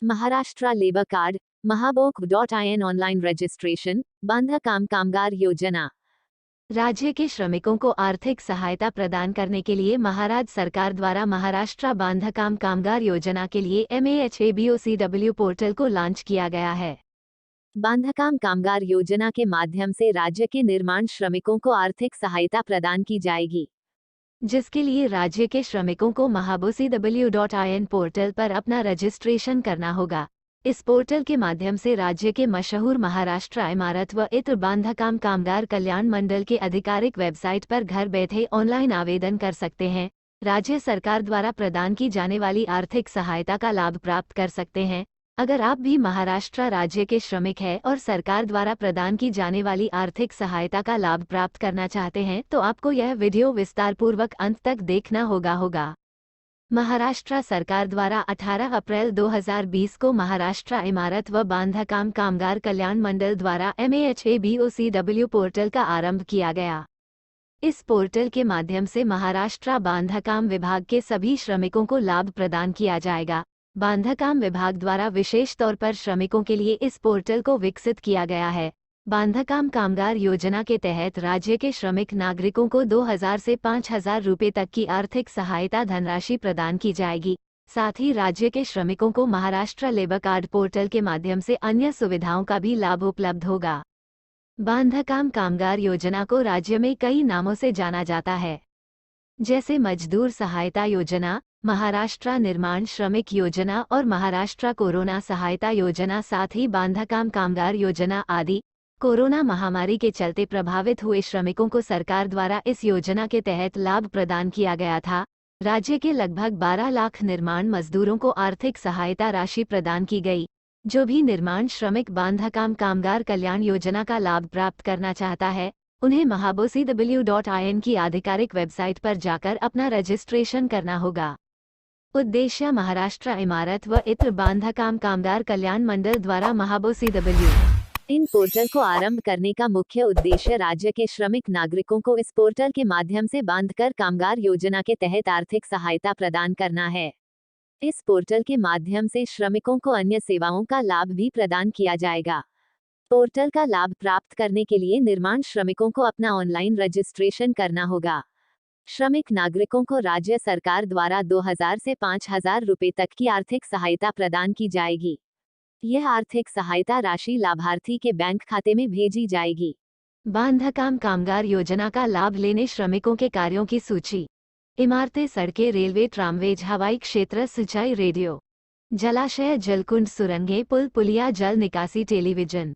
Maharashtra labour card, महाबोक.in online registration, बांधकाम कामगार योजना। राज्य के श्रमिकों को आर्थिक सहायता प्रदान करने के लिए महाराष्ट्र सरकार द्वारा महाराष्ट्र बांधकाम कामगार योजना के लिए MAHABOCW पोर्टल को लॉन्च किया गया है। बांधकाम कामगार योजना के माध्यम से राज्य के निर्माण श्रमिकों को आर्थिक सहायता प्रदान की जाएगी, जिसके लिए राज्य के श्रमिकों को MAHABOCW.in पोर्टल पर अपना रजिस्ट्रेशन करना होगा। इस पोर्टल के माध्यम से राज्य के मशहूर महाराष्ट्र इमारत व इत्र बांधकाम कामगार कल्याण मंडल के आधिकारिक वेबसाइट पर घर बैठे ऑनलाइन आवेदन कर सकते हैं, राज्य सरकार द्वारा प्रदान की जाने वाली आर्थिक सहायता का लाभ प्राप्त कर सकते हैं। अगर आप भी महाराष्ट्र राज्य के श्रमिक हैं और सरकार द्वारा प्रदान की जाने वाली आर्थिक सहायता का लाभ प्राप्त करना चाहते हैं तो आपको यह वीडियो विस्तारपूर्वक अंत तक देखना होगा। महाराष्ट्र सरकार द्वारा 18 अप्रैल 2020 को महाराष्ट्र इमारत व बांधकाम कामगार कल्याण मंडल द्वारा MAHABOCW पोर्टल का आरंभ किया गया। इस पोर्टल के माध्यम से महाराष्ट्र बांधकाम विभाग के सभी श्रमिकों को लाभ प्रदान किया जाएगा। बांधकाम विभाग द्वारा विशेष तौर पर श्रमिकों के लिए इस पोर्टल को विकसित किया गया है। बांधकाम कामगार योजना के तहत राज्य के श्रमिक नागरिकों को 2000 से 5000 रुपये तक की आर्थिक सहायता धनराशि प्रदान की जाएगी। साथ ही राज्य के श्रमिकों को महाराष्ट्र लेबर कार्ड पोर्टल के माध्यम से अन्य सुविधाओं का भी लाभ उपलब्ध होगा। बांधकाम कामगार योजना को राज्य में कई नामों से जाना जाता है, जैसे मजदूर सहायता योजना, महाराष्ट्र निर्माण श्रमिक योजना और महाराष्ट्र कोरोना सहायता योजना, साथ ही बांधकाम कामगार योजना आदि। कोरोना महामारी के चलते प्रभावित हुए श्रमिकों को सरकार द्वारा इस योजना के तहत लाभ प्रदान किया गया था। राज्य के लगभग 12 लाख निर्माण मजदूरों को आर्थिक सहायता राशि प्रदान की गई। जो भी निर्माण श्रमिक बांधकाम कामगार कल्याण योजना का लाभ प्राप्त करना चाहता है, उन्हें MAHABOCW.in की आधिकारिक वेबसाइट पर जाकर अपना रजिस्ट्रेशन करना होगा। उद्देश्य महाराष्ट्र इमारत व इत्र बांधकाम कामगार कल्याण मंडल द्वारा इन पोर्टल को आरंभ करने का मुख्य उद्देश्य राज्य के श्रमिक नागरिकों को इस पोर्टल के माध्यम से बांधकर कामगार योजना के तहत आर्थिक सहायता प्रदान करना है। इस पोर्टल के माध्यम से श्रमिकों को अन्य सेवाओं का लाभ भी प्रदान किया जाएगा। पोर्टल का लाभ प्राप्त करने के लिए निर्माण श्रमिकों को अपना ऑनलाइन रजिस्ट्रेशन करना होगा। श्रमिक नागरिकों को राज्य सरकार द्वारा 2000 से 5000 रुपये तक की आर्थिक सहायता प्रदान की जाएगी। यह आर्थिक सहायता राशि लाभार्थी के बैंक खाते में भेजी जाएगी। बांधकाम कामगार योजना का लाभ लेने श्रमिकों के कार्यों की सूची: इमारतें, सड़कें, रेलवे, ट्रामवेज, हवाई क्षेत्र, सिंचाई, रेडियो, जलाशय, जलकुंड, सुरंगें, पुल, पुलिया, जल निकासी, टेलीविजन,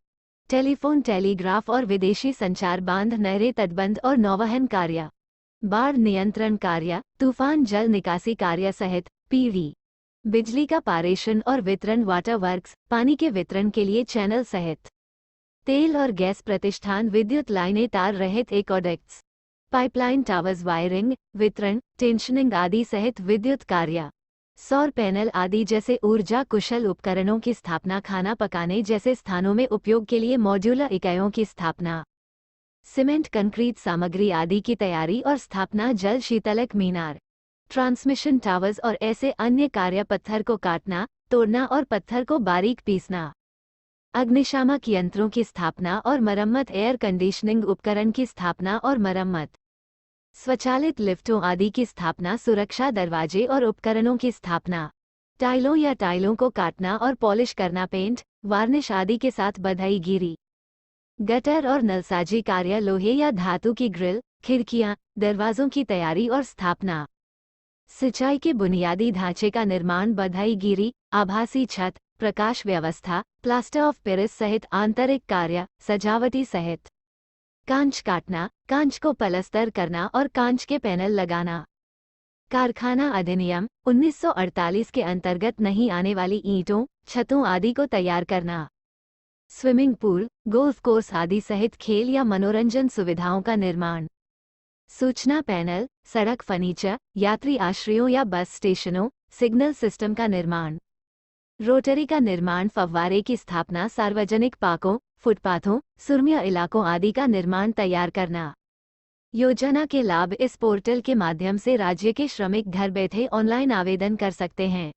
टेलीफोन, टेलीग्राफ और विदेशी संचार, बांध, नहरें, तटबंध और नौवहन कार्य, बाढ़ नियंत्रण कार्य, तूफान जल निकासी कार्य सहित पीवी, बिजली का पारेषण और वितरण, वाटर वर्क्स, पानी के वितरण के लिए चैनल सहित तेल और गैस प्रतिष्ठान, विद्युत लाइनें, तार रहित एक्वेडक्ट्स, पाइपलाइन, टावर्स, वायरिंग, वितरण, टेंशनिंग आदि सहित विद्युत कार्य, सौर पैनल आदि जैसे ऊर्जा कुशल उपकरणों की स्थापना, खाना पकाने जैसे स्थानों में उपयोग के लिए मॉड्यूलर इकाइयों की स्थापना, सीमेंट कंक्रीट सामग्री आदि की तैयारी और स्थापना, जल शीतलक मीनार, ट्रांसमिशन टावर्स और ऐसे अन्य कार्य, पत्थर को काटना, तोड़ना और पत्थर को बारीक पीसना, अग्निशामक यंत्रों की स्थापना और मरम्मत, एयर कंडीशनिंग उपकरण की स्थापना और मरम्मत, स्वचालित लिफ्टों आदि की स्थापना, सुरक्षा दरवाजे और उपकरणों की स्थापना, टाइलों या टाइलों को काटना और पॉलिश करना, पेंट, वार्निश आदि के साथ बधाईगिरी, गटर और नलसाजी कार्य, लोहे या धातु की ग्रिल, खिड़कियां, दरवाजों की तैयारी और स्थापना, सिंचाई के बुनियादी ढांचे का निर्माण, बधाईगिरी, आभासी छत, प्रकाश व्यवस्था, प्लास्टर ऑफ पेरिस सहित आंतरिक कार्य, सजावटी सहित कांच काटना, कांच को पलस्तर करना और कांच के पैनल लगाना, कारखाना अधिनियम 1948 के अंतर्गत नहीं आने वाली ईंटों, छतों आदि को तैयार करना, स्विमिंग पूल, गोल्फ कोर्स आदि सहित खेल या मनोरंजन सुविधाओं का निर्माण, सूचना पैनल, सड़क फर्नीचर, यात्री आश्रयों या बस स्टेशनों, सिग्नल सिस्टम का निर्माण, रोटरी का निर्माण, फव्वारे की स्थापना, सार्वजनिक पार्कों, फुटपाथों, सुरम्य इलाकों आदि का निर्माण तैयार करना। योजना के लाभ: इस पोर्टल के माध्यम से राज्य के श्रमिक घर बैठे ऑनलाइन आवेदन कर सकते हैं।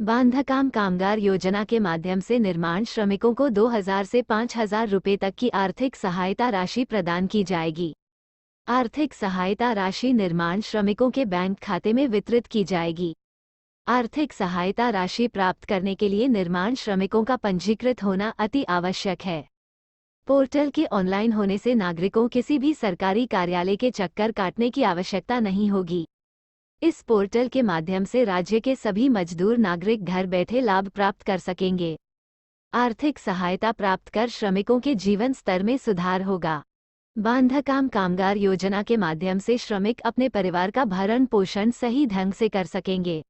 बांधकाम कामगार योजना के माध्यम से निर्माण श्रमिकों को 2,000 से 5,000 रुपये तक की आर्थिक सहायता राशि प्रदान की जाएगी। आर्थिक सहायता राशि निर्माण श्रमिकों के बैंक खाते में वितरित की जाएगी। आर्थिक सहायता राशि प्राप्त करने के लिए निर्माण श्रमिकों का पंजीकृत होना अति आवश्यक है। पोर्टल के ऑनलाइन होने से नागरिकों किसी भी सरकारी कार्यालय के चक्कर काटने की आवश्यकता नहीं होगी। इस पोर्टल के माध्यम से राज्य के सभी मजदूर नागरिक घर बैठे लाभ प्राप्त कर सकेंगे। आर्थिक सहायता प्राप्त कर श्रमिकों के जीवन स्तर में सुधार होगा। बांधकाम कामगार योजना के माध्यम से श्रमिक अपने परिवार का भरण पोषण सही ढंग से कर सकेंगे।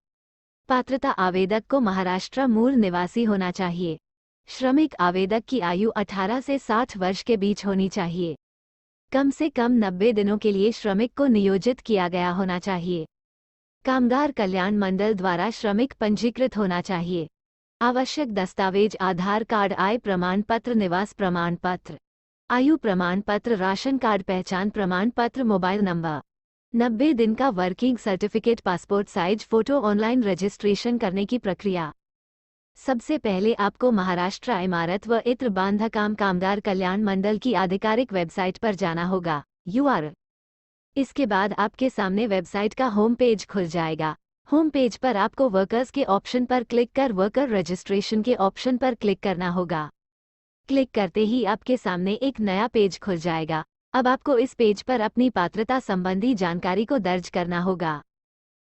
पात्रता आवेदक को महाराष्ट्र मूल निवासी होना चाहिए। श्रमिक आवेदक की आयु 18 से 60 वर्ष के बीच होनी चाहिए। कम से कम 90 दिनों के लिए श्रमिक को नियोजित किया गया होना चाहिए। कामगार कल्याण मंडल द्वारा श्रमिक पंजीकृत होना चाहिए। आवश्यक दस्तावेज आधार कार्ड, आय प्रमाण पत्र, निवास प्रमाण पत्र, आयु प्रमाण पत्र, राशन कार्ड, पहचान प्रमाण पत्र, मोबाइल नंबर। 90 दिन का working certificate, passport size photo. Online registration करने की प्रक्रिया। सबसे पहले आपको महाराष्ट्र इमारत व इत्र बांधकाम कामगार कल्याण मंडल की आधिकारिक वेबसाइट पर जाना होगा URL। इसके बाद आपके सामने वेबसाइट का होम पेज खुल जाएगा। होम पेज पर आपको वर्कर्स के ऑप्शन पर क्लिक कर वर्कर रजिस्ट्रेशन के ऑप्शन पर क्लिक करना होगा। क्लिक करते ही आपके सामने एक नया पेज खुल जाएगा। अब आपको इस पेज पर अपनी पात्रता संबंधी जानकारी को दर्ज करना होगा।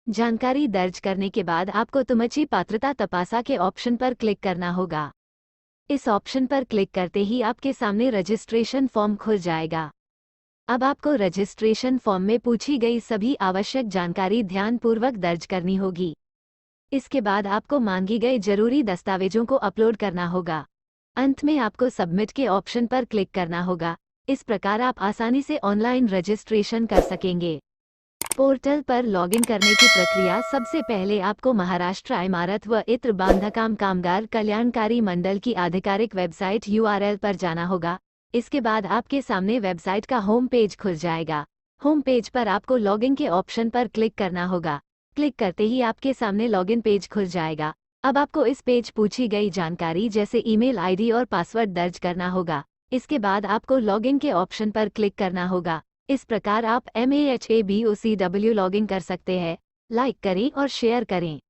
जानकारी दर्ज करने के बाद आपको तुमची पात्रता तपासा के ऑप्शन पर क्लिक करना होगा। इस ऑप्शन पर क्लिक करते ही आपके सामने रजिस्ट्रेशन फॉर्म खुल जाएगा। अब आपको रजिस्ट्रेशन फॉर्म में पूछी गई सभी आवश्यक जानकारी ध्यानपूर्वक दर्ज करनी होगी। इसके बाद आपको मांगी गई जरूरी दस्तावेजों को अपलोड करना होगा। अंत में आपको सबमिट के ऑप्शन पर क्लिक करना होगा। इस प्रकार आप आसानी से ऑनलाइन रजिस्ट्रेशन कर सकेंगे। पोर्टल पर लॉगिन करने की प्रक्रिया। सबसे पहले आपको महाराष्ट्र इमारत व इत्र बांधकाम कामगार कल्याणकारी मंडल की आधिकारिक वेबसाइट URL पर जाना होगा। इसके बाद आपके सामने वेबसाइट का होम पेज खुल जाएगा। होम पेज पर आपको लॉगिन के ऑप्शन पर क्लिक करना होगा। क्लिक करते ही आपके सामने लॉगिन पेज खुल जाएगा। अब आपको इस पेज पूछी गई जानकारी जैसे ईमेल ID और पासवर्ड दर्ज करना होगा। इसके बाद आपको लॉगिन के ऑप्शन पर क्लिक करना होगा। इस प्रकार आप MAHABOCW लॉगिन कर सकते हैं। लाइक करें और शेयर करें।